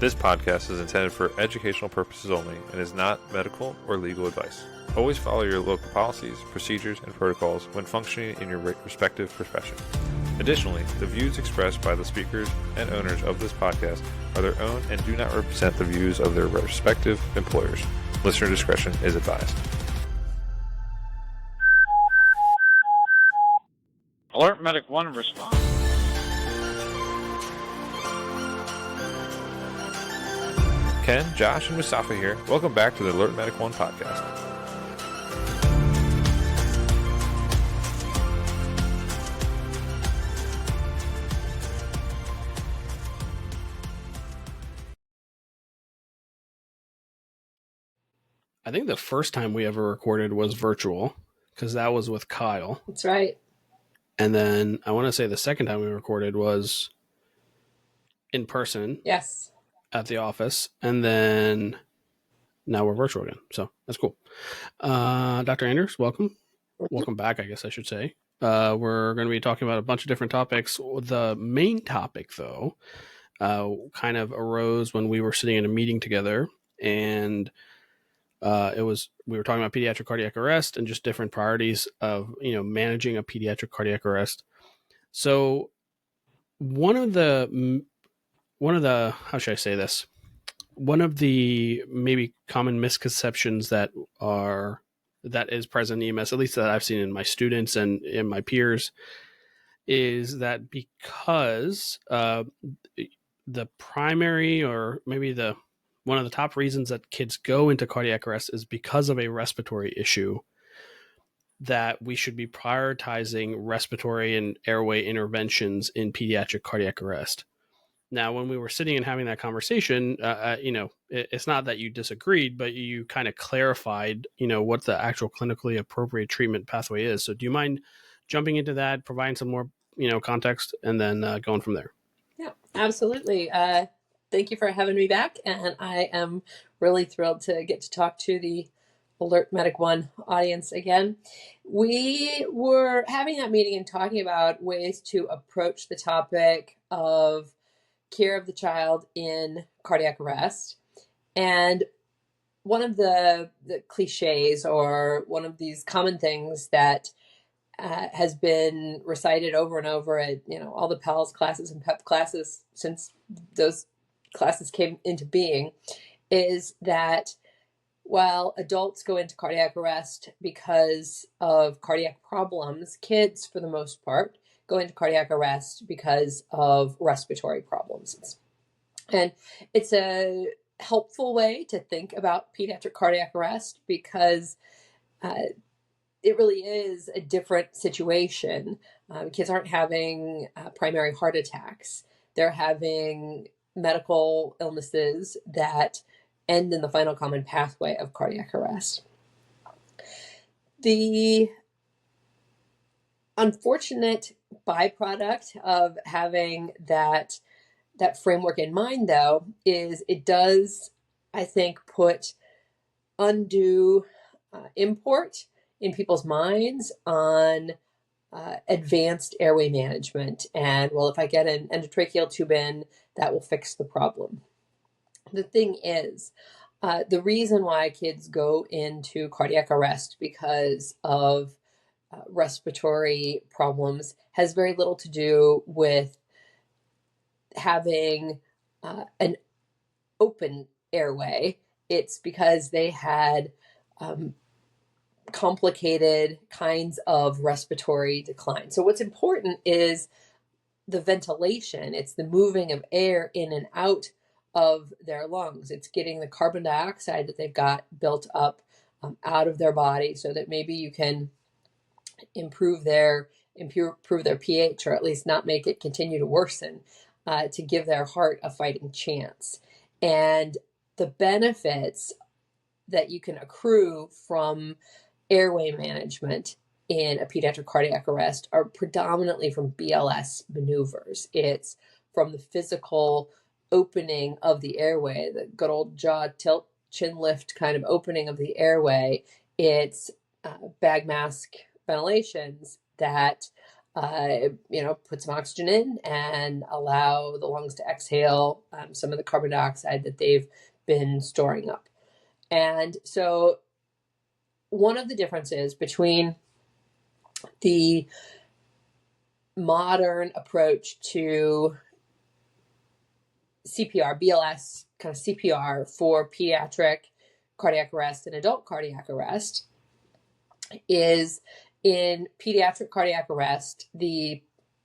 This podcast is intended for educational purposes only and is not medical or legal advice. Always follow your local policies, procedures, and protocols when functioning in your respective profession. Additionally, the views expressed by the speakers and owners of this podcast are their own and do not represent the views of their respective employers. Listener discretion is advised. Alert Medic 1 response. Ken, Josh, and Mustafa here. Welcome back to the Alert Medic 1 podcast. I think the first time we ever recorded was virtual because that was with Kyle. That's right. And then I want to say the second time we recorded was in person. Yes. At the office. And then now we're virtual again. So that's cool. Dr. Anders, welcome. Welcome back, I guess I should say. We're going to be talking about a bunch of different topics. The main topic, though, kind of arose when we were sitting in a meeting together, and we were talking about pediatric cardiac arrest and just different priorities of managing a pediatric cardiac arrest. So one of the how should I say this? One of the maybe common misconceptions that is present in EMS, at least that I've seen in my students and in my peers, is that because the primary or maybe one of the top reasons that kids go into cardiac arrest is because of a respiratory issue, that we should be prioritizing respiratory and airway interventions in pediatric cardiac arrest. Now, when we were sitting and having that conversation, it's not that you disagreed, but you kind of clarified, what the actual clinically appropriate treatment pathway is. So do you mind jumping into that, providing some more, context, and then going from there? Yeah, absolutely. Thank you for having me back. And I am really thrilled to get to talk to the Alert Medic 1 audience again. We were having that meeting and talking about ways to approach the topic of care of the child in cardiac arrest. And one of the cliches, or one of these common things that has been recited over and over at all the PALS classes and PEP classes since those classes came into being, is that while adults go into cardiac arrest because of cardiac problems, kids, for the most part, go into cardiac arrest because of respiratory problems. And it's a helpful way to think about pediatric cardiac arrest because it really is a different situation. Kids aren't having primary heart attacks. They're having medical illnesses that end in the final common pathway of cardiac arrest. The unfortunate byproduct of having that framework in mind, though, is it does, I think, put undue import in people's minds on advanced airway management. And, well, if I get an endotracheal tube in, that will fix the problem. The thing is, the reason why kids go into cardiac arrest because of respiratory problems has very little to do with having an open airway. It's because they had complicated kinds of respiratory decline. So what's important is the ventilation. It's the moving of air in and out of their lungs. It's getting the carbon dioxide that they've got built up out of their body so that maybe you can improve their pH, or at least not make it continue to worsen, to give their heart a fighting chance. And the benefits that you can accrue from airway management in a pediatric cardiac arrest are predominantly from BLS maneuvers. It's from the physical opening of the airway, the good old jaw tilt, chin lift kind of opening of the airway. It's bag mask ventilations that put some oxygen in and allow the lungs to exhale some of the carbon dioxide that they've been storing up. And so one of the differences between the modern approach to CPR, BLS, kind of CPR for pediatric cardiac arrest and adult cardiac arrest is in pediatric cardiac arrest, the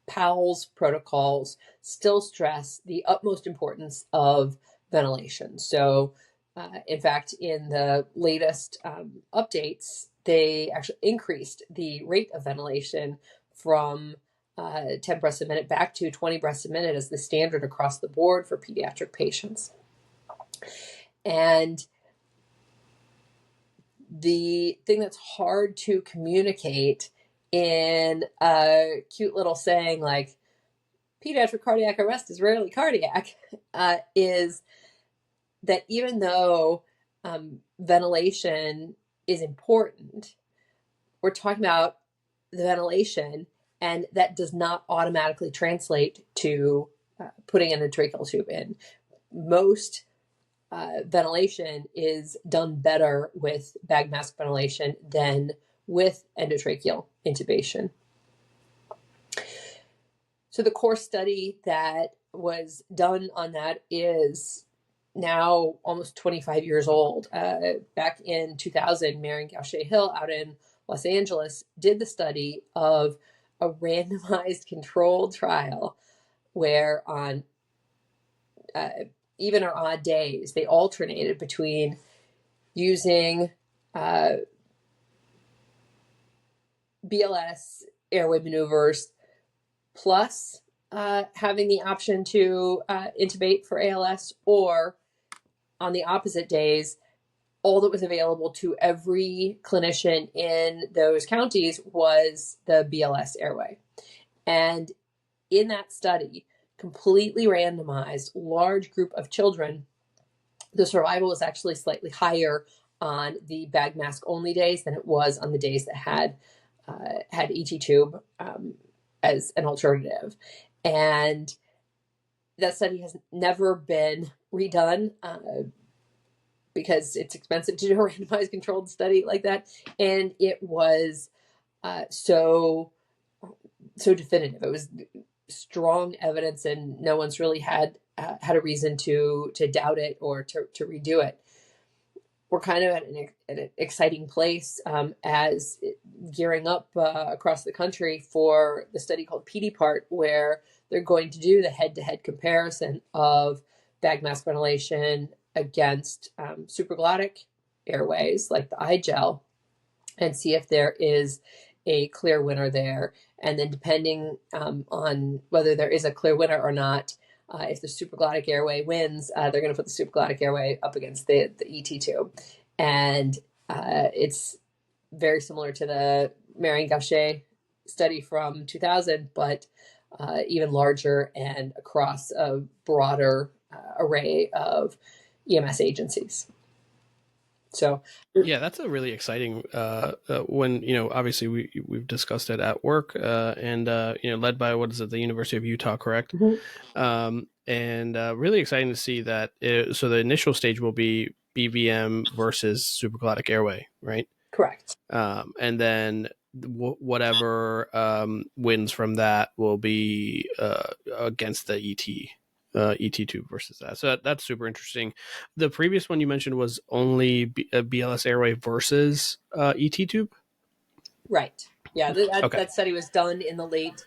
PALS protocols still stress the utmost importance of ventilation. So, in fact, in the latest updates, they actually increased the rate of ventilation from 10 breaths a minute back to 20 breaths a minute as the standard across the board for pediatric patients. And the thing that's hard to communicate in a cute little saying like pediatric cardiac arrest is rarely cardiac is that even though ventilation is important, we're talking about the ventilation, and that does not automatically translate to putting an endotracheal tube in. Most ventilation is done better with bag mask ventilation than with endotracheal intubation. So the core study that was done on that is now almost 25 years old. Back in 2000, Marion Gaucher Hill out in Los Angeles did the study of a randomized controlled trial where on even or odd days, they alternated between using BLS airway maneuvers plus having the option to intubate for ALS, or on the opposite days, all that was available to every clinician in those counties was the BLS airway. And in that study, completely randomized, large group of children, the survival was actually slightly higher on the bag mask only days than it was on the days that had ET tube as an alternative. And that study has never been redone because it's expensive to do a randomized controlled study like that. And it was so definitive. It was strong evidence, and no one's really had a reason to doubt it or to redo it. We're kind of at an exciting place as gearing up across the country for the study called Pediatric, where they're going to do the head-to-head comparison of bag mask ventilation against supraglottic airways like the iGel and see if there is a clear winner there. And then depending on whether there is a clear winner or not, if the supraglottic airway wins, they're going to put the supraglottic airway up against the ET tube. And it's very similar to the Marion Gaucher study from 2000, but even larger and across a broader array of EMS agencies. So yeah, that's a really exciting when, obviously we've discussed it at work and led by, what is it, the University of Utah, correct? Mm-hmm. And really exciting to see that. So the initial stage will be BVM versus supraglottic airway, right? Correct. And then whatever wins from that will be against the ET tube versus that. So that's super interesting. The previous one you mentioned was only BLS airway versus ET tube. Right. Yeah. Okay. That study was done in the late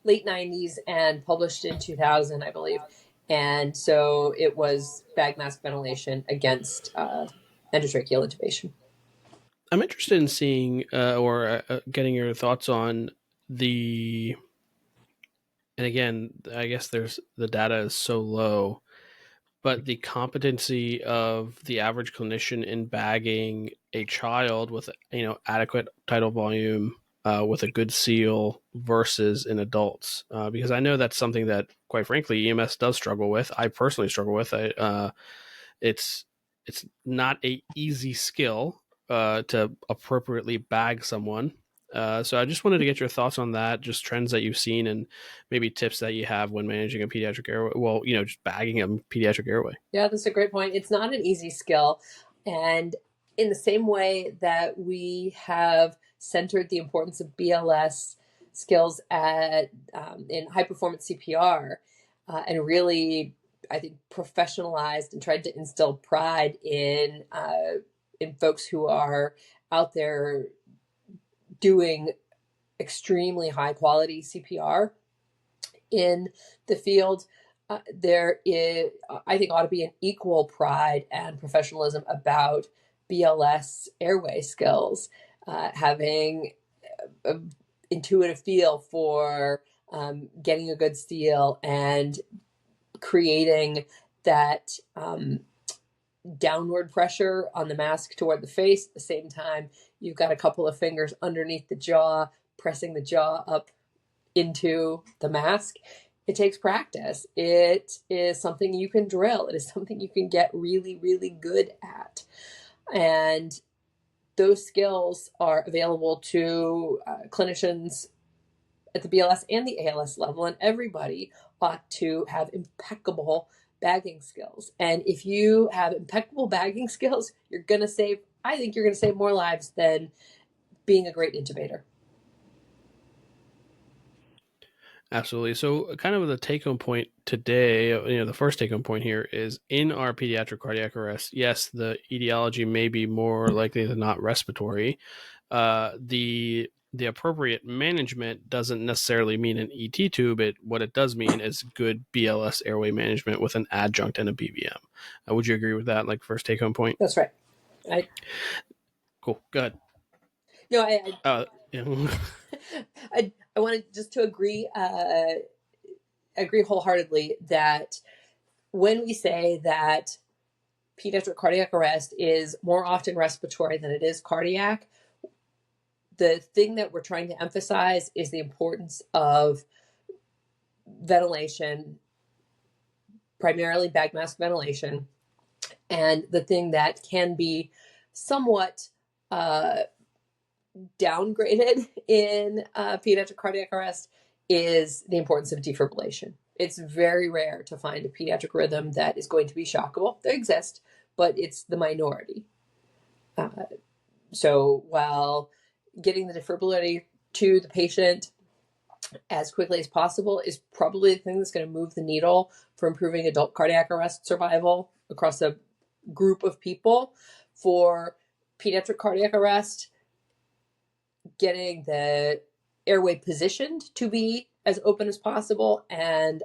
90s and published in 2000, I believe. And so it was bag mask ventilation against endotracheal intubation. I'm interested in seeing or getting your thoughts on the. And again, I guess the data is so low, but the competency of the average clinician in bagging a child with adequate tidal volume with a good seal versus in adults, because I know that's something that, quite frankly, EMS does struggle with. I personally struggle with. It's not a easy skill to appropriately bag someone. So I just wanted to get your thoughts on that, just trends that you've seen and maybe tips that you have when managing a pediatric airway. Well, just bagging a pediatric airway. Yeah, that's a great point. It's not an easy skill. And in the same way that we have centered the importance of BLS skills in high performance CPR, and really, I think, professionalized and tried to instill pride in folks who are out there doing extremely high quality CPR in the field. There is, I think, ought to be an equal pride and professionalism about BLS airway skills, having an intuitive feel for getting a good seal and creating that downward pressure on the mask toward the face. At the same time, you've got a couple of fingers underneath the jaw, pressing the jaw up into the mask. It takes practice. It is something you can drill. It is something you can get really, really good at. And those skills are available to clinicians at the BLS and the ALS level, and everybody ought to have impeccable bagging skills. And if you have impeccable bagging skills, I think you're going to save more lives than being a great intubator. Absolutely. So kind of the take-home point today, the first take-home point here is in our pediatric cardiac arrest, yes, the etiology may be more likely than not respiratory. The appropriate management doesn't necessarily mean an ET tube. What it does mean is good BLS airway management with an adjunct and a BVM. Would you agree with that? Like first take-home point? That's right. Cool. Good. No, Yeah. I wanted just to agree wholeheartedly that when we say that pediatric cardiac arrest is more often respiratory than it is cardiac, the thing that we're trying to emphasize is the importance of ventilation, primarily bag mask ventilation. And the thing that can be somewhat downgraded in pediatric cardiac arrest is the importance of defibrillation. It's very rare to find a pediatric rhythm that is going to be shockable. They exist, but it's the minority. So while getting the defibrillator to the patient as quickly as possible is probably the thing that's going to move the needle for improving adult cardiac arrest survival across a group of people, for pediatric cardiac arrest, getting the airway positioned to be as open as possible and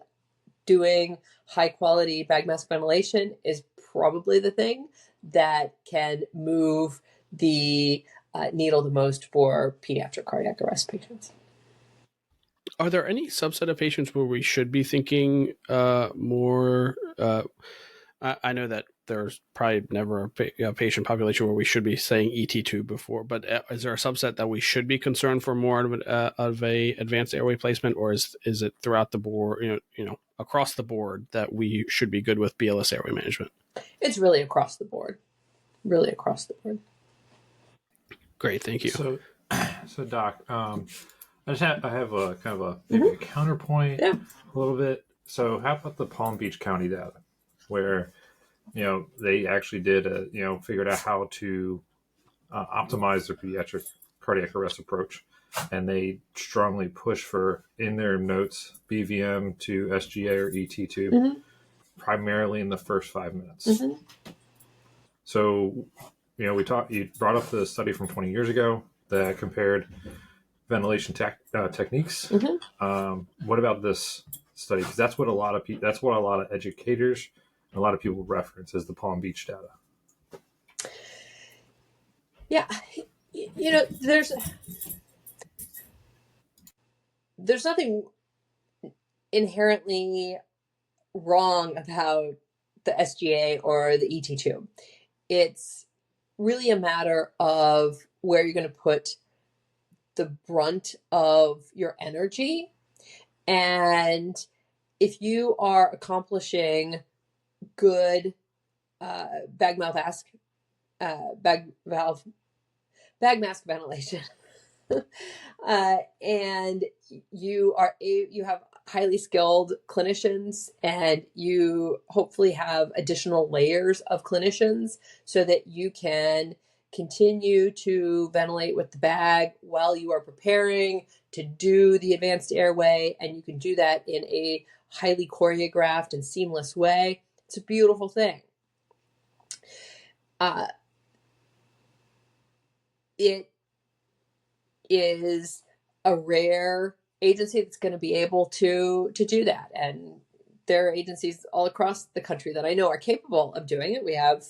doing high quality bag mask ventilation is probably the thing that can move the needle the most for pediatric cardiac arrest patients. Are there any subset of patients where we should be thinking more? I know that there's probably never a patient population where we should be saying ET tube before, but is there a subset that we should be concerned for more of a advanced airway placement, or is it throughout the board, across the board that we should be good with BLS airway management? It's really across the board. Really across the board. Great, thank you. So Doc, I have a kind of a maybe a counterpoint a little bit. So how about the Palm Beach County data, where they actually did figured out how to optimize their pediatric cardiac arrest approach, and they strongly push for, in their notes, BVM to SGA or ET tube, primarily in the first 5 minutes. So you brought up the study from 20 years ago that compared ventilation techniques. What about this study? Because that's what a lot of educators and a lot of people reference as the Palm Beach data. Yeah, there's nothing inherently wrong about the SGA or the ET tube. It's really a matter of where you're going to put the brunt of your energy. And if you are accomplishing good bag mask ventilation, And you have highly skilled clinicians, and you hopefully have additional layers of clinicians so that you can continue to ventilate with the bag while you are preparing to do the advanced airway, and you can do that in a highly choreographed and seamless way. It's a beautiful thing. It is a rare agency that's going to be able to do that, and there are agencies all across the country that I know are capable of doing it. We have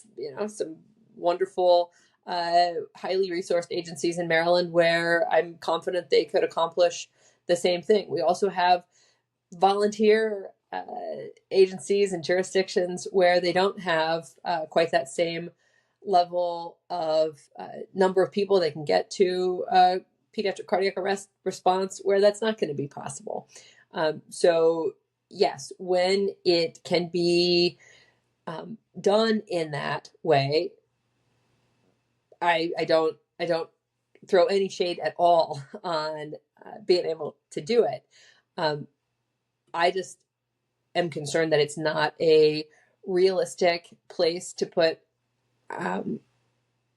some wonderful highly resourced agencies in Maryland where I'm confident they could accomplish the same thing. We also have volunteer agencies and jurisdictions where they don't have quite that same level of number of people they can get to pediatric cardiac arrest response, where that's not going to be possible. So yes, when it can be done in that way, I don't throw any shade at all on being able to do it. I just am concerned that it's not a realistic place to put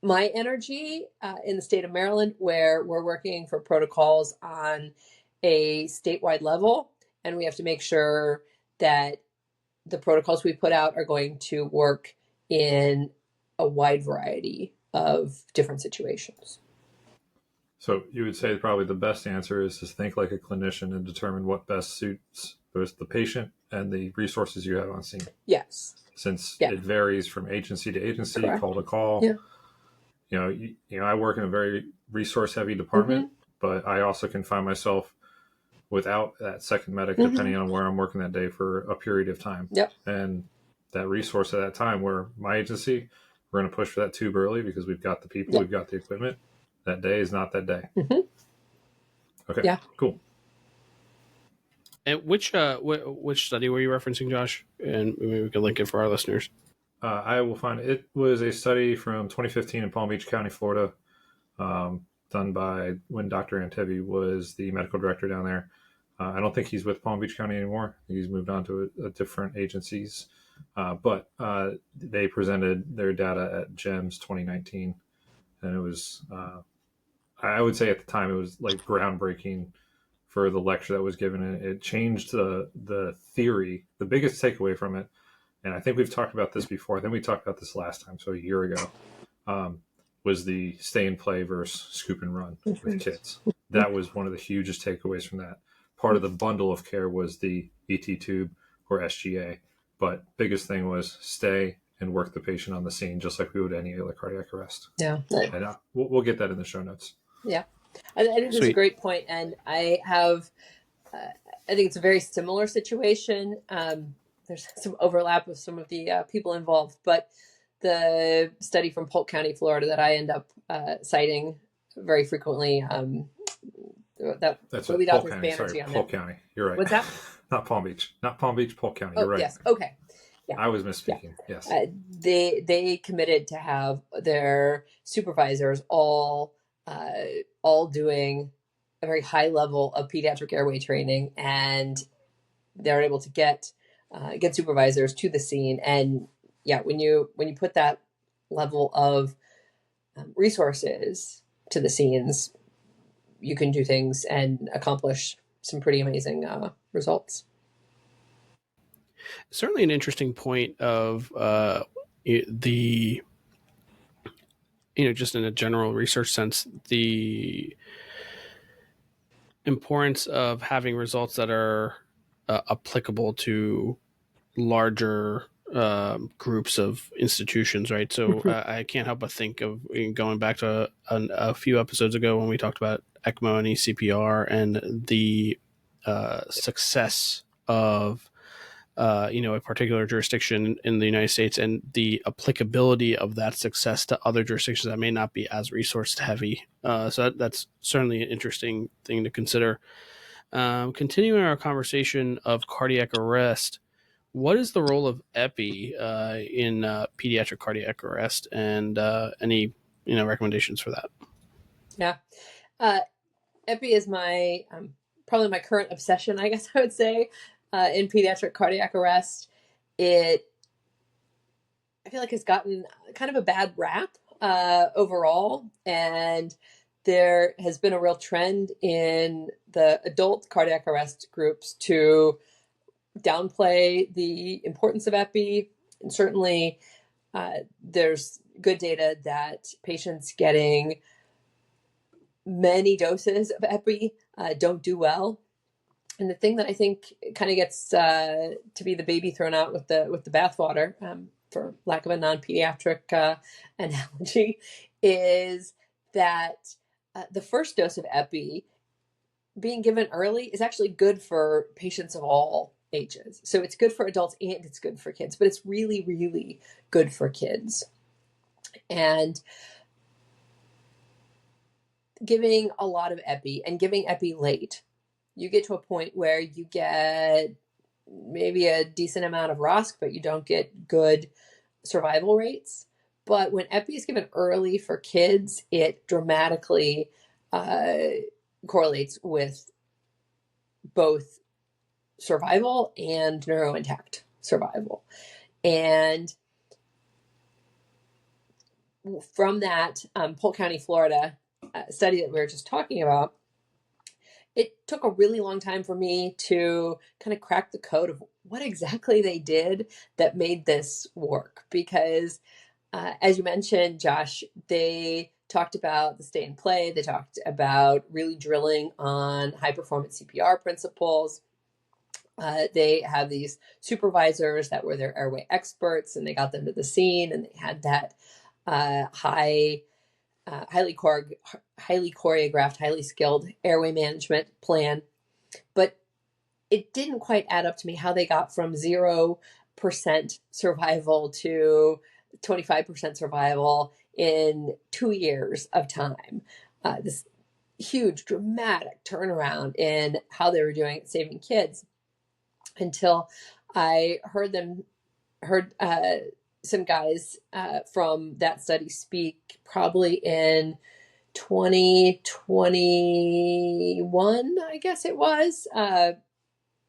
my energy in the state of Maryland, where we're working for protocols on a statewide level, and we have to make sure that the protocols we put out are going to work in a wide variety of different situations. So you would say probably the best answer is to think like a clinician and determine what best suits both the patient and the resources you have on scene. Yes. Since it varies from agency to agency, Correct. call to call. Yeah. You know, I work in a very resource heavy department, but I also can find myself without that second medic depending on where I'm working that day for a period of time. Yep. And that resource at that time, where my agency, we're going to push for that tube early because we've got the people, we've got the equipment. That day is not that day. Okay. Yeah. Cool. And which study were you referencing, Josh? And maybe we could link it for our listeners. I will find it. It was a study from 2015 in Palm Beach County, Florida, done by when Dr. Antevi was the medical director down there. I don't think he's with Palm Beach County anymore. He's moved on to a different agencies. But they presented their data at GEMS 2019. And it was, I would say at the time, it was like groundbreaking for the lecture that was given. It changed the theory. The biggest takeaway from it, and I think we've talked about this before, I think we talked about this last time, so a year ago, was the stay and play versus scoop and run with kids. That was one of the hugest takeaways from that. Part of the bundle of care was the ET tube or SGA, but biggest thing was stay and work the patient on the scene, just like we would any other cardiac arrest. Yeah. And we'll get that in the show notes. Yeah. I think it's a great point. And I think it's a very similar situation. There's some overlap with some of the people involved, but the study from Polk County, Florida, that I end up citing very frequently, That's Lily Polk Doctor's County. Sorry, on Polk that. County. You're right. What's that? Not Palm Beach. Not Palm Beach, Polk County. Oh, You're right. yes. Okay. Yeah. I was misspeaking. Yeah. Yes. They committed to have their supervisors all doing a very high level of pediatric airway training, and they're able to get supervisors to the scene. And yeah, when you put that level of resources to the scenes, you can do things and accomplish some pretty amazing results. Certainly an interesting point of the, just in a general research sense, the importance of having results that are applicable to larger groups of institutions, right? So I can't help but think of going back to a few episodes ago when we talked about ECMO and ECPR and the success of a particular jurisdiction in the United States and the applicability of that success to other jurisdictions that may not be as resource heavy. So that's certainly an interesting thing to consider. Continuing our conversation of cardiac arrest, what is the role of epi in pediatric cardiac arrest, and any recommendations for that? Yeah. Epi is my probably my current obsession, I guess I would say, in pediatric cardiac arrest. I feel like it's gotten kind of a bad rap overall, and there has been a real trend in the adult cardiac arrest groups to downplay the importance of epi, and certainly there's good data that patients getting many doses of epi don't do well. And the thing that I think kind of gets to be the baby thrown out with the bathwater, for lack of a non-pediatric analogy, is that the first dose of epi being given early is actually good for patients of all ages. So it's good for adults and it's good for kids, but it's really, really good for kids. And giving a lot of epi and giving epi late, you get to a point where you get maybe a decent amount of ROSC, but you don't get good survival rates. But when epi is given early for kids, it dramatically correlates with both survival and neurointact survival. And from that Polk County, Florida study that we were just talking about, it took a really long time for me to kind of crack the code of what exactly they did that made this work. Because as you mentioned, Josh, they talked about the stay and play. They talked about really drilling on high performance CPR principles. They have these supervisors that were their airway experts, and they got them to the scene, and they had that highly choreographed, highly skilled airway management plan. But it didn't quite add up to me how they got from 0% survival to 25% survival in 2 years of time. This huge, dramatic turnaround in how they were doing it, saving kids, until I heard some guys from that study speak probably in 2021, I guess it was.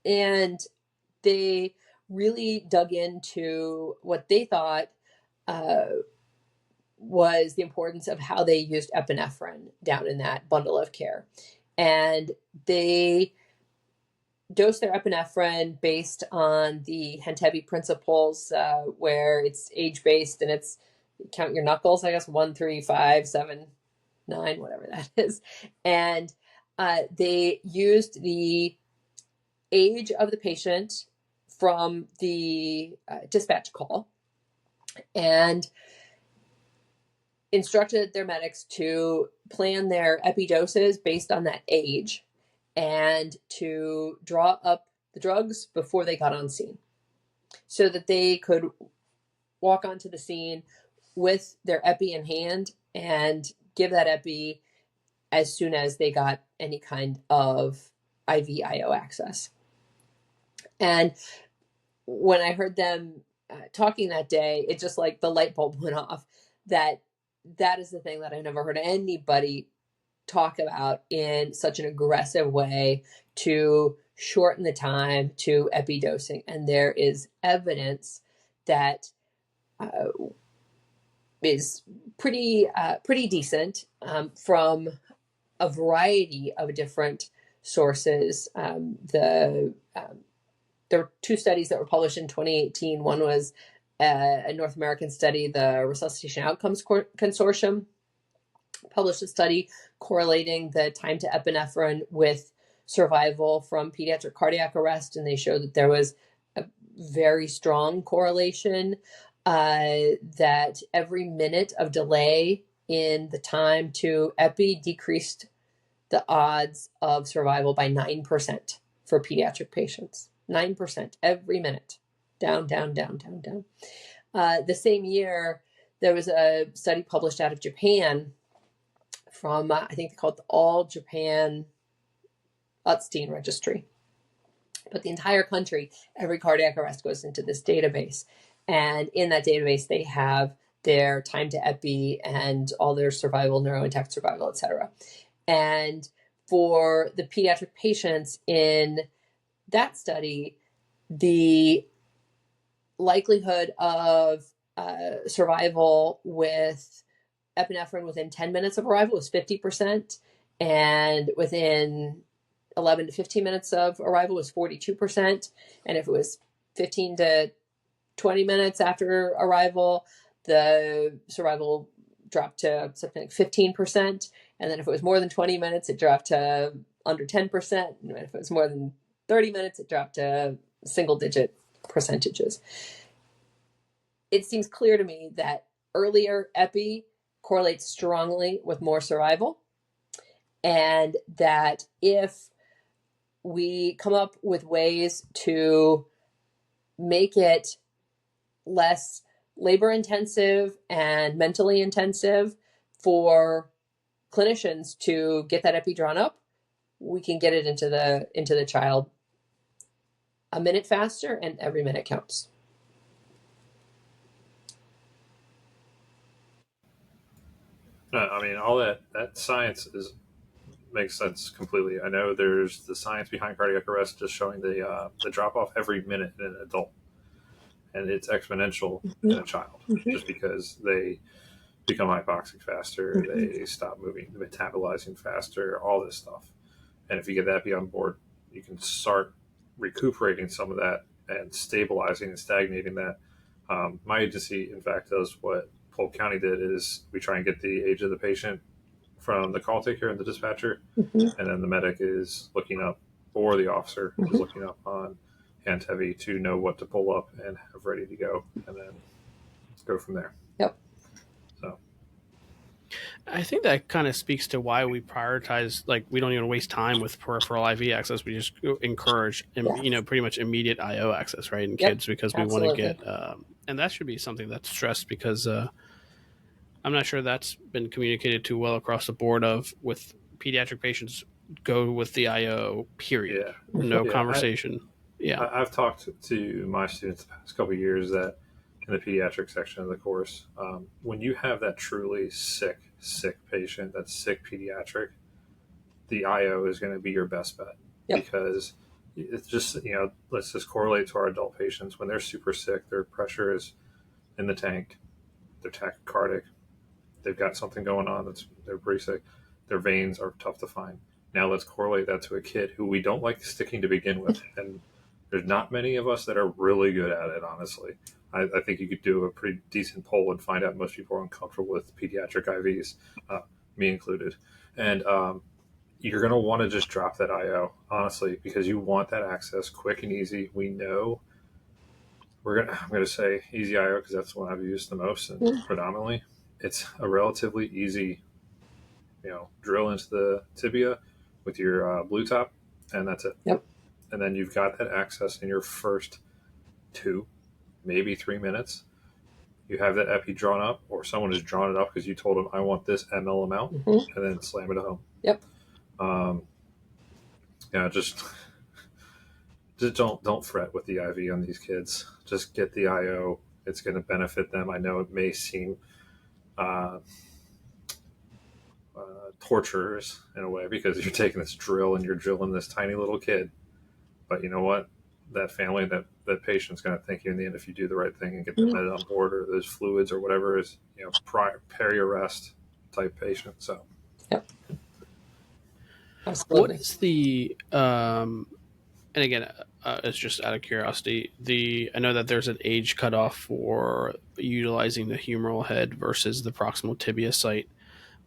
And they really dug into what they thought was the importance of how they used epinephrine down in that bundle of care. And they dose their epinephrine based on the Hentebi principles, where it's age-based and it's count your knuckles, I guess, 1, 3, 5, 7, 9, whatever that is. And they used the age of the patient from the dispatch call and instructed their medics to plan their epi doses based on that age and to draw up the drugs before they got on scene so that they could walk onto the scene with their epi in hand and give that epi as soon as they got any kind of IV IO access. And when I heard them talking that day, it just like the light bulb went off that is the thing that I've never heard anybody talk about in such an aggressive way to shorten the time to epi dosing. And there is evidence that is pretty decent from a variety of different sources. There were 2 studies that were published in 2018. One was a North American study. The Resuscitation Outcomes Consortium published a study correlating the time to epinephrine with survival from pediatric cardiac arrest, and they showed that there was a very strong correlation, that every minute of delay in the time to epi decreased the odds of survival by 9% for pediatric patients. 9% every minute. Down, down, down, down, down. The same year, there was a study published out of Japan from, I think they call it the All Japan Utstein Registry. But the entire country, every cardiac arrest goes into this database. And in that database, they have their time to epi and all their survival, neurointact survival, et cetera. And for the pediatric patients in that study, the likelihood of survival with epinephrine within 10 minutes of arrival was 50%, and within 11 to 15 minutes of arrival was 42%. And if it was 15 to 20 minutes after arrival, the survival dropped to something like 15%. And then if it was more than 20 minutes, it dropped to under 10%. And if it was more than 30 minutes, it dropped to single digit percentages. It seems clear to me that earlier epi correlates strongly with more survival, and that if we come up with ways to make it less labor intensive and mentally intensive for clinicians to get that epi drawn up, we can get it into the child a minute faster, and every minute counts. I mean, all that science makes sense completely. I know there's the science behind cardiac arrest, just showing the drop off every minute in an adult, and it's exponential in a child, just because they become hypoxic faster, they stop moving, metabolizing faster, all this stuff. And if you get that epi on board, you can start recuperating some of that and stabilizing and stagnating that. My agency, in fact, does what Polk County did, is we try and get the age of the patient from the call taker and the dispatcher, and then the medic is looking up, or the officer is looking up on hand heavy to know what to pull up and have ready to go, and then go from there. Yep. So I think that kind of speaks to why we prioritize, like, we don't even waste time with peripheral IV access. We just encourage, pretty much immediate IO access, right, in kids, because we want to get, and that should be something that's stressed, because I'm not sure that's been communicated too well across the board with pediatric patients. Go with the IO, period. Yeah. No conversation. I've talked to my students the past couple of years that in the pediatric section of the course, when you have that truly sick patient, that's sick pediatric, the IO is going to be your best bet. Yep. Because it's just, let's just correlate to our adult patients. When they're super sick, their pressure is in the tank, they're tachycardic, they've got something going on, they're pretty sick, their veins are tough to find. Now let's correlate that to a kid who we don't like sticking to begin with. And there's not many of us that are really good at it, honestly. I think you could do a pretty decent poll and find out most people are uncomfortable with pediatric IVs, me incled. And you're going to want to just drop that IO, honestly, because you want that access quick and easy. We know I'm going to say easy IO because that's the one I've used the most and predominantly. It's a relatively easy, drill into the tibia with your blue top, and that's it. Yep. And then you've got that access in your first 2, maybe 3 minutes. You have that epi drawn up, or someone has drawn it up because you told them, I want this ml amount, and then slam it home. Yep. Just don't fret with the IV on these kids. Just get the IO. It's going to benefit them. I know it may seem torturous in a way, because you're taking this drill and you're drilling this tiny little kid. But you know what? That family, that patient's going to thank you in the end if you do the right thing and get the med on board, or those fluids or whatever is, peri-arrest type patient. So, yep. Absolutely. What is the and again, it's just out of curiosity, I know that there's an age cutoff for utilizing the humeral head versus the proximal tibia site.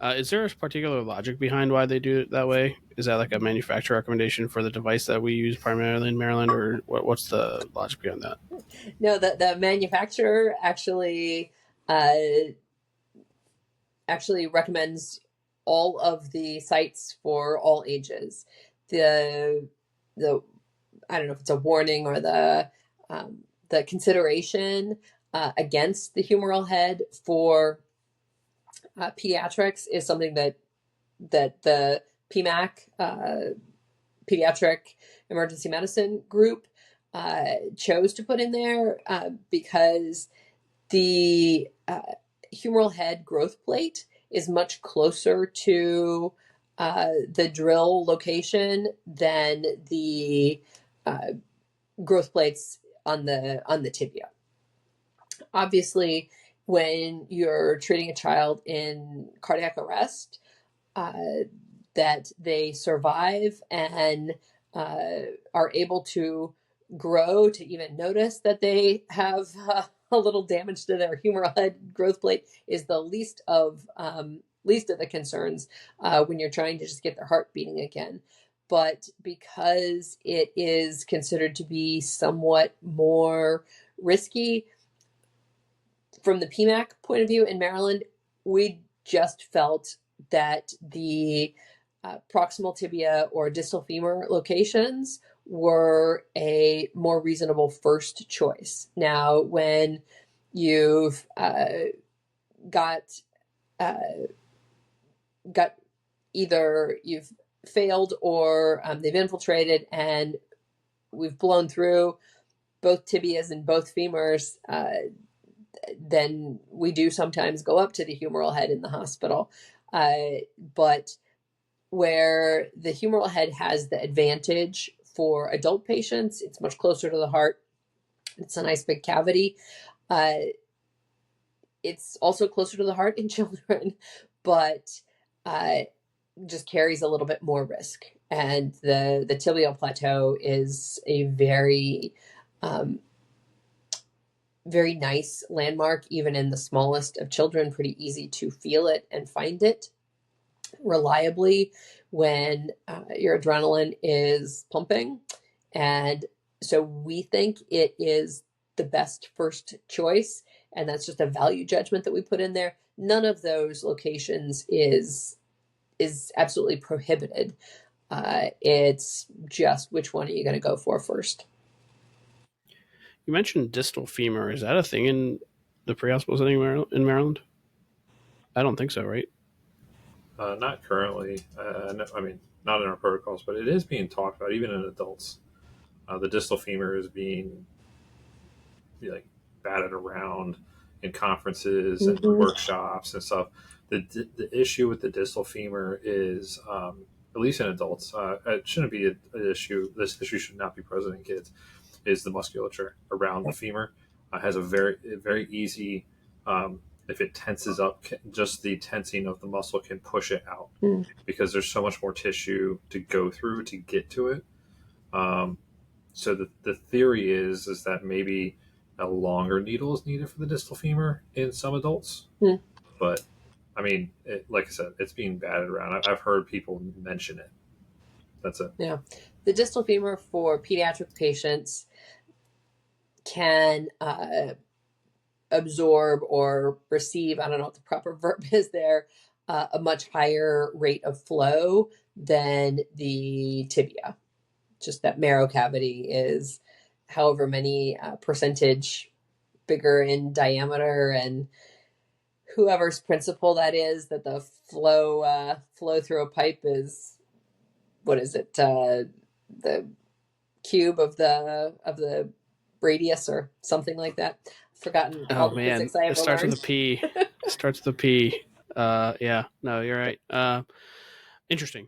Is there a particular logic behind why they do it that way? Is that like a manufacturer recommendation for the device that we use primarily in Maryland, or what's the logic behind that? No, the manufacturer actually recommends all of the sites for all ages. The I don't know if it's a warning or the consideration against the humeral head for pediatrics is something that the PMAC, Pediatric Emergency Medicine Group, chose to put in there because the humeral head growth plate is much closer to the drill location than the growth plates on the tibia. Obviously, when you're treating a child in cardiac arrest, that they survive and are able to grow to even notice that they have a little damage to their humeral head growth plate is the least of the concerns when you're trying to just get their heart beating again. But because it is considered to be somewhat more risky from the PMAC point of view in Maryland, we just felt that the proximal tibia or distal femur locations were a more reasonable first choice. Now, when you've got either you've failed or they've infiltrated and we've blown through both tibias and both femurs, then we do sometimes go up to the humeral head in the hospital. But where the humeral head has the advantage for adult patients, it's much closer to the heart. It's a nice big cavity. It's also closer to the heart in children, but just carries a little bit more risk. And the tibial plateau is a very very nice landmark, even in the smallest of children, pretty easy to feel it and find it reliably when your adrenaline is pumping. And so we think it is the best first choice, and that's just a value judgment that we put in there. None of those locations is absolutely prohibited. It's just which one are you going to go for first? You mentioned distal femur. Is that a thing in the pre-hospital setting in Maryland? I don't think so, right? Not currently. No, I mean, not in our protocols, but it is being talked about even in adults. The distal femur is being like batted around in conferences and workshops and stuff. The issue with the distal femur is, at least in adults, it shouldn't be an issue. This issue should not be present in kids. Is the musculature around the femur has a very easy. If it tenses up, just the tensing of the muscle can push it out because there's so much more tissue to go through to get to it. So the theory is that maybe a longer needle is needed for the distal femur in some adults. But I mean, like I said, it's being batted around. I've heard people mention it. That's it. Yeah. The distal femur for pediatric patients can absorb or receive, I don't know what the proper verb is there, a much higher rate of flow than the tibia. Just that marrow cavity is however many percentage bigger in diameter, and whoever's principle that is, that the flow through a pipe is, what is it, the cube of the radius or something like that. Forgotten all the physics I ever it starts learned. with a P. It starts with a P. Yeah, no, you're right. Interesting.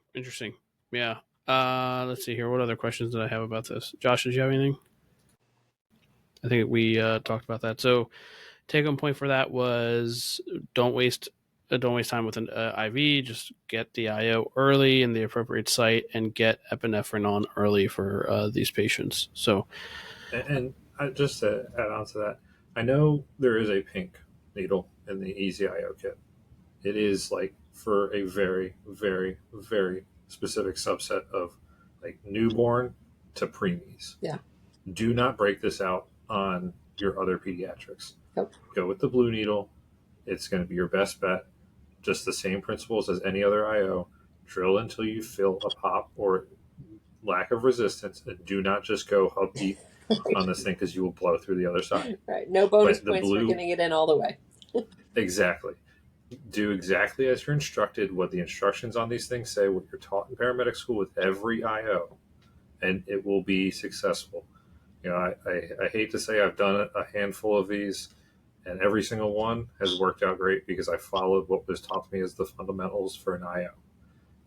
Yeah. Let's see here. What other questions did I have about this? Josh, did you have anything? I think we talked about that. So, take-home point for that was don't waste time with an IV. Just get the IO early in the appropriate site and get epinephrine on early for these patients. So, and just to add on to that, I know there is a pink needle in the Easy IO kit. It is like for a very, very, very specific subset of like newborn to preemies. Yeah. Do not break this out on your other pediatrics. Nope. Go with the blue needle. It's going to be your best bet. Just the same principles as any other IO. Drill until you feel a pop or lack of resistance, and do not just go hub deep on this thing because you will blow through the other side. Right. No bonus points for getting it in all the way. Exactly. Do exactly as you're instructed, what the instructions on these things say, what you're taught in paramedic school with every IO, and it will be successful. You know, I hate to say I've done a handful of these, and every single one has worked out great because I followed what was taught to me as the fundamentals for an IO.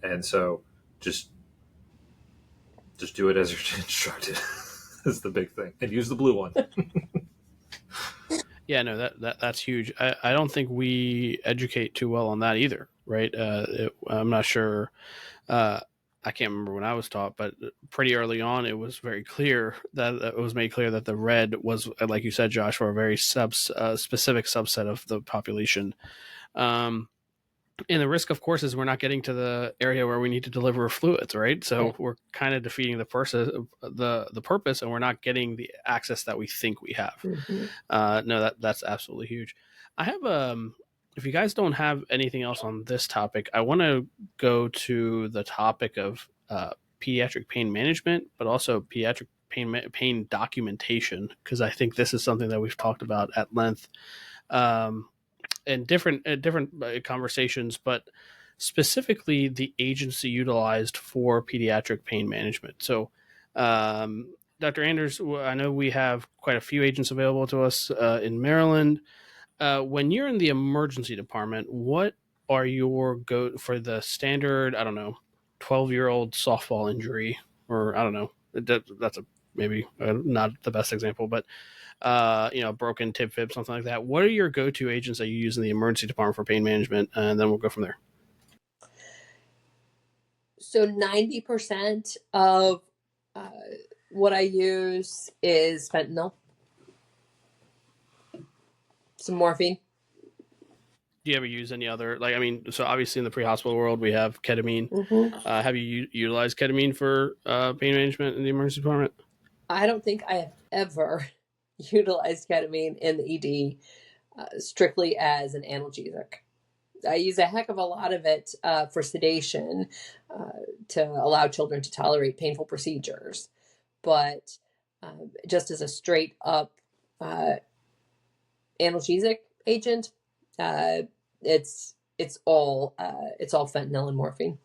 And so just do it as you're instructed. Is the big thing, and use the blue one. Yeah, no, that's huge. I don't think we educate too well on that either, right? I'm not sure. I can't remember when I was taught, but pretty early on, it was very clear that it was made clear that the red was, like you said, Josh, for a very specific subset of the population. And the risk, of course, is we're not getting to the area where we need to deliver fluids, right? So we're kind of defeating the purpose, and we're not getting the access that we think we have. No, that's absolutely huge. I have if you guys don't have anything else on this topic, I want to go to the topic of pediatric pain management, but also pediatric pain documentation, because I think this is something that we've talked about at length. In different conversations, but specifically the agency utilized for pediatric pain management. So, Dr. Anders, I know we have quite a few agents available to us in Maryland. When you're in the emergency department, what are your go for the standard, I don't know, 12-year-old softball injury, or I don't know, that's maybe not the best example, but broken tib fib, something like that. What are your go-to agents that you use in the emergency department for pain management? And then we'll go from there. So 90% of what I use is fentanyl, some morphine. Do you ever use any other, so obviously in the pre-hospital world, we have ketamine. Have you utilized ketamine for pain management in the emergency department? I don't think I have ever utilized ketamine in the ED strictly as an analgesic. I use a heck of a lot of it for sedation to allow children to tolerate painful procedures. But just as a straight up analgesic agent, it's all fentanyl and morphine.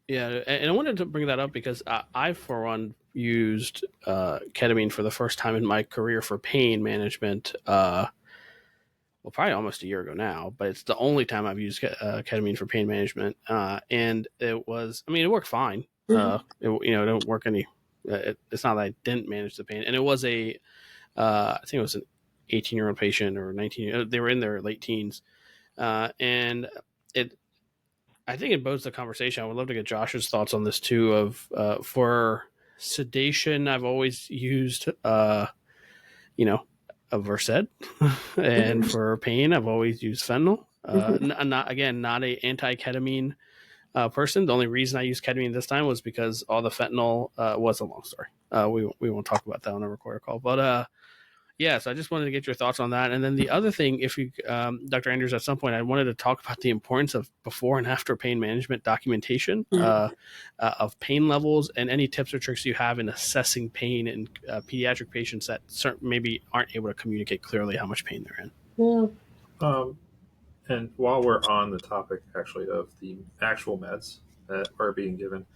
Yeah, and I wanted to bring that up because I for one, used ketamine for the first time in my career for pain management. Probably almost a year ago now, but it's the only time I've used ketamine for pain management. And it worked fine. It don't work any. It's not that I didn't manage the pain, and it was I think it was an 18-year-old patient or 19. They were in their late teens, and I think it bodes the conversation. I would love to get Josh's thoughts on this too. Of for sedation, I've always used a Versed, and for pain, I've always used fentanyl. Not a anti-ketamine person. The only reason I used ketamine this time was because all the fentanyl was a long story. We won't talk about that on a recorded call, but so I just wanted to get your thoughts on that. And then the other thing, if you, Dr. Anders, at some point, I wanted to talk about the importance of before and after pain management documentation of pain levels and any tips or tricks you have in assessing pain in pediatric patients that maybe aren't able to communicate clearly how much pain they're in. Yeah. And while we're on the topic, actually, of the actual meds that are being given,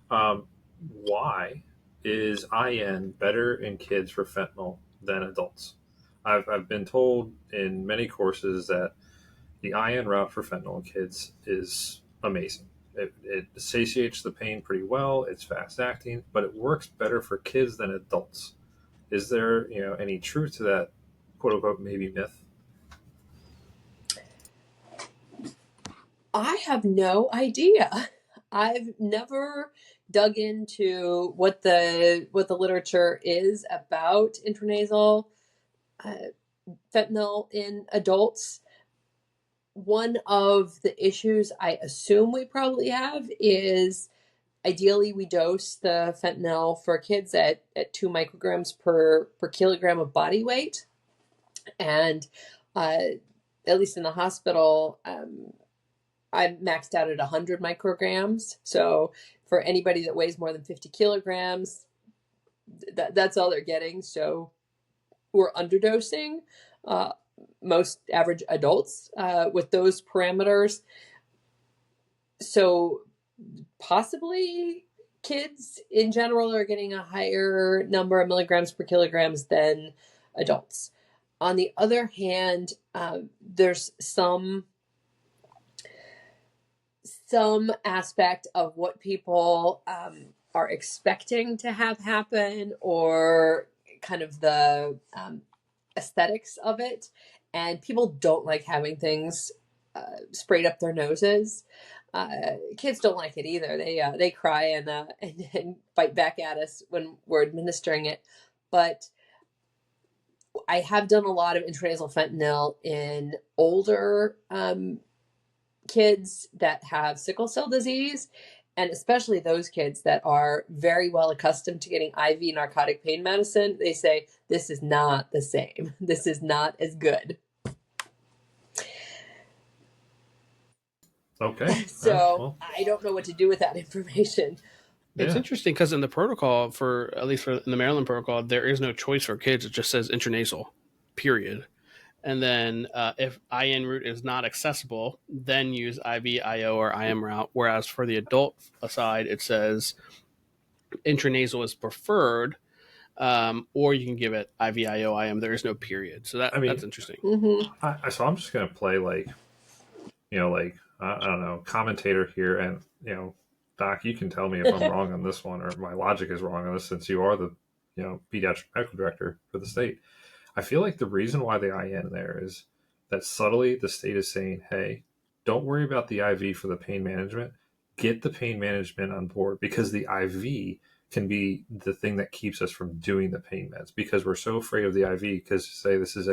why is IN better in kids for fentanyl than adults? I've been told in many courses that the IN route for fentanyl in kids is amazing. It satiates the pain pretty well. It's fast acting, but it works better for kids than adults. Is there any truth to that quote unquote maybe myth? I have no idea. I've never dug into what the literature is about intranasal fentanyl in adults. One of the issues I assume we probably have is ideally we dose the fentanyl for kids at 2 micrograms per kilogram of body weight. And at least in the hospital, I maxed out at 100 micrograms. So for anybody that weighs more than 50 kilograms, that's all they're getting. So we're underdosing most average adults with those parameters. So possibly kids in general are getting a higher number of milligrams per kilograms than adults. On the other hand, there's some some aspect of what people are expecting to have happen, or kind of the aesthetics of it. And people don't like having things sprayed up their noses. Kids don't like it either. They cry and fight back at us when we're administering it. But I have done a lot of intranasal fentanyl in older kids that have sickle cell disease, and especially those kids that are very well accustomed to getting IV narcotic pain medicine. They say, this is not the same. This is not as good. Okay. So Well, I don't know what to do with that information. It's yeah. interesting because in the protocol, at least in the Maryland protocol, there is no choice for kids. It just says intranasal, period. And then if IN route is not accessible, then use IV, IO, or IM route. Whereas for the adult side, it says intranasal is preferred, or you can give it IV, IO, IM. There is no period. So that's interesting. Mm-hmm. So I'm just going to play like I don't know, commentator here, and Doc, you can tell me if I'm wrong on this one or my logic is wrong on this, since you are the pediatric medical director for the state. I feel like the reason why the IN there is that subtly the state is saying, hey, don't worry about the IV for the pain management. Get the pain management on board, because the IV can be the thing that keeps us from doing the pain meds, because we're so afraid of the IV. Because say this is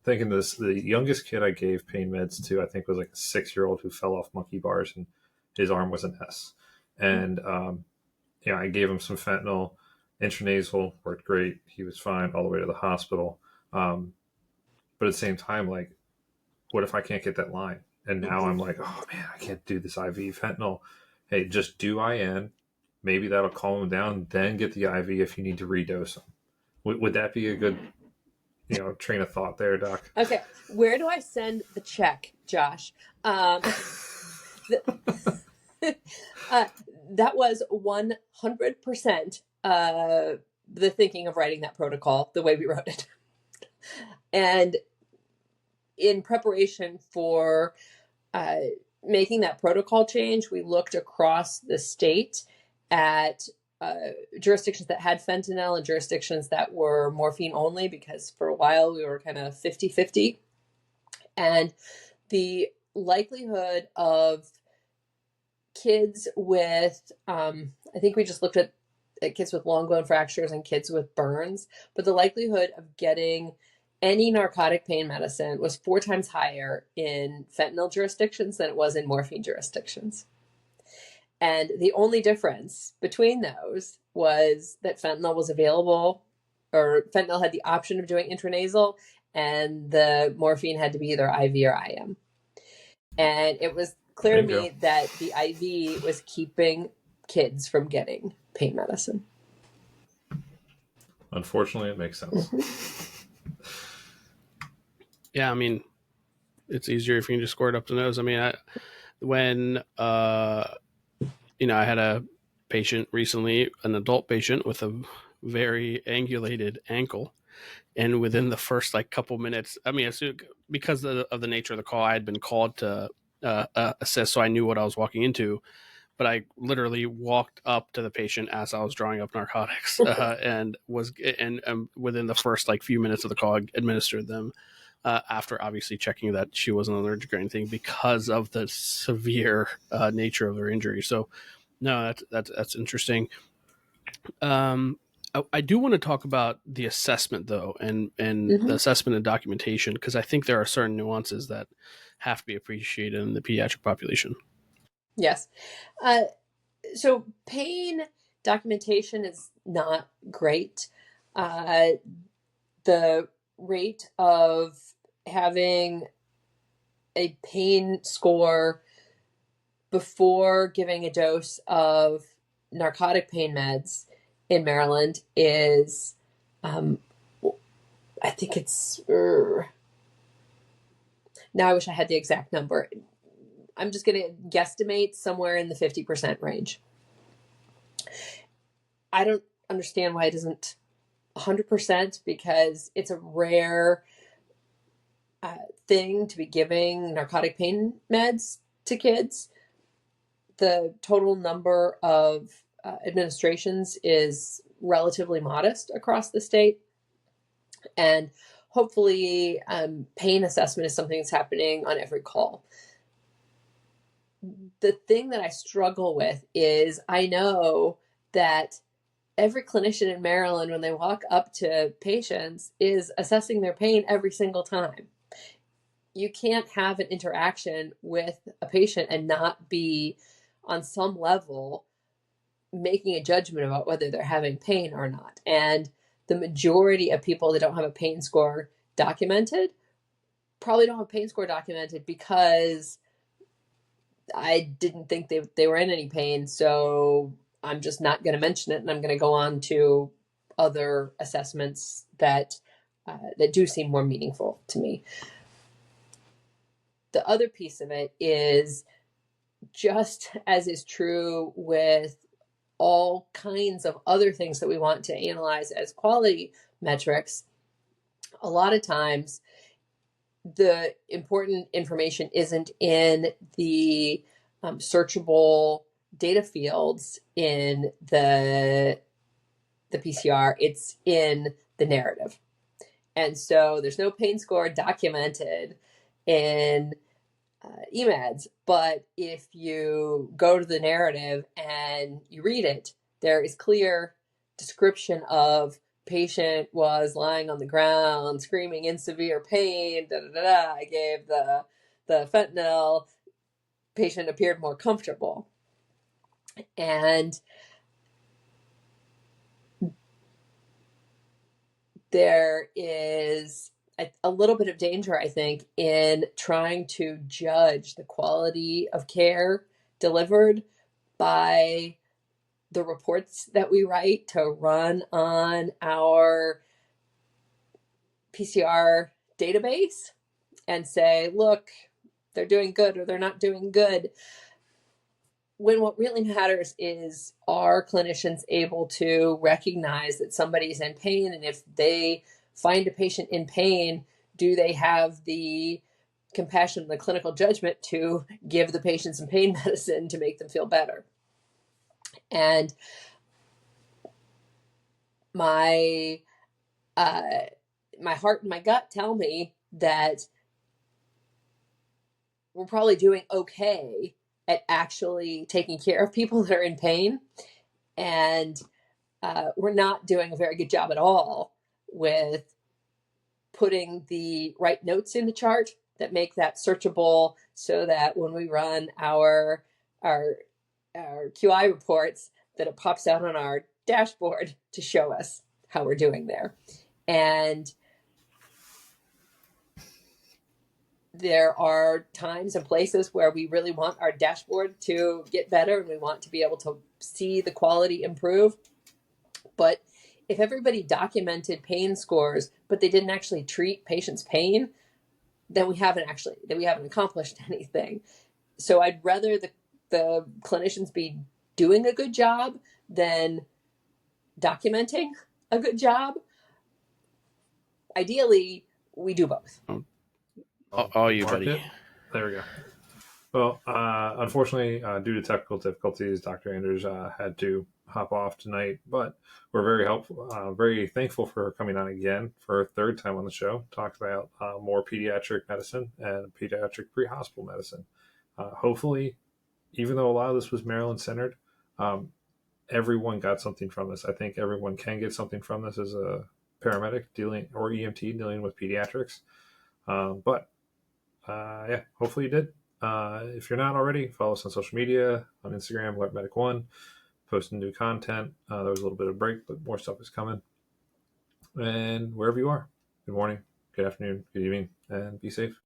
thinking this, the youngest kid I gave pain meds to, I think was like a 6-year-old who fell off monkey bars and his arm was an S. And, I gave him some fentanyl, intranasal, worked great. He was fine all the way to the hospital. But at the same time, like, what if I can't get that line? And now I'm like, oh man, I can't do this IV fentanyl. Hey, just do IN. Maybe that'll calm him down. Then get the IV if you need to redose him. Would that be a good train of thought there, Doc? Okay, where do I send the check, Josh? That was 100% the thinking of writing that protocol the way we wrote it. And in preparation for making that protocol change, we looked across the state at jurisdictions that had fentanyl and jurisdictions that were morphine only, because for a while we were kind of 50-50. And the likelihood of kids with, I think we just looked at kids with long bone fractures and kids with burns, but the likelihood of getting any narcotic pain medicine was 4 times higher in fentanyl jurisdictions than it was in morphine jurisdictions. And the only difference between those was that fentanyl was available, or fentanyl had the option of doing intranasal, and the morphine had to be either IV or IM. And it was clear to me that the IV was keeping kids from getting pain medicine. Unfortunately, it makes sense. Yeah, I mean, it's easier if you can just squirt up the nose. I mean, when I had a patient recently, an adult patient with a very angulated ankle, and within the first couple minutes, I mean, because of the nature of the call, I had been called to assist, so I knew what I was walking into. But I literally walked up to the patient as I was drawing up narcotics, and within the first few minutes of the call, I administered them. After obviously checking that she wasn't allergic or anything, because of the severe nature of her injury. So, no, that's interesting. I do want to talk about the assessment though, and the assessment and documentation, because I think there are certain nuances that have to be appreciated in the pediatric population. Yes. So pain documentation is not great. The rate of having a pain score before giving a dose of narcotic pain meds in Maryland is, I think it's, now I wish I had the exact number. I'm just going to guesstimate somewhere in the 50% range. I don't understand why it isn't 100%, because it's a rare thing to be giving narcotic pain meds to kids. The total number of administrations is relatively modest across the state. And hopefully, pain assessment is something that's happening on every call. The thing that I struggle with is I know that every clinician in Maryland, when they walk up to patients, is assessing their pain every single time. You can't have an interaction with a patient and not be, on some level, making a judgment about whether they're having pain or not. And the majority of people that don't have a pain score documented probably don't have a pain score documented because I didn't think they were in any pain, so I'm just not going to mention it, and I'm going to go on to other assessments that do seem more meaningful to me. The other piece of it is, just as is true with all kinds of other things that we want to analyze as quality metrics, a lot of times the important information isn't in the searchable data fields in the PCR, it's in the narrative. And so there's no pain score documented in EMEDS, but if you go to the narrative and you read it, there is clear description of patient was lying on the ground, screaming in severe pain, da da da da. I gave the fentanyl, patient appeared more comfortable. And there is a little bit of danger, I think, in trying to judge the quality of care delivered by the reports that we write to run on our PCR database and say, look, they're doing good or they're not doing good. When what really matters is, are clinicians able to recognize that somebody's in pain? And if they find a patient in pain, do they have the compassion and the clinical judgment to give the patient some pain medicine to make them feel better? And my heart and my gut tell me that we're probably doing okay at actually taking care of people that are in pain. And we're not doing a very good job at all with putting the right notes in the chart that make that searchable, so that when we run our QI reports, that it pops out on our dashboard to show us how we're doing there. And there are times and places where we really want our dashboard to get better and we want to be able to see the quality improve. But if everybody documented pain scores, but they didn't actually treat patients' pain, then we haven't accomplished anything. So I'd rather the clinicians be doing a good job than documenting a good job. Ideally, we do both. Oh, you buddy. It. There we go. Well, unfortunately, due to technical difficulties, Dr. Anders had to hop off tonight, but we're very thankful for her coming on again for a third time on the show, talk about more pediatric medicine and pediatric pre-hospital medicine. Hopefully, even though a lot of this was Maryland-centered, everyone got something from this. I think everyone can get something from this as a paramedic or EMT dealing with pediatrics. But hopefully you did. If you're not already, follow us on social media, on Instagram, AlertMedic1, posting new content. There was a little bit of a break, but more stuff is coming. And wherever you are, good morning, good afternoon, good evening, and be safe.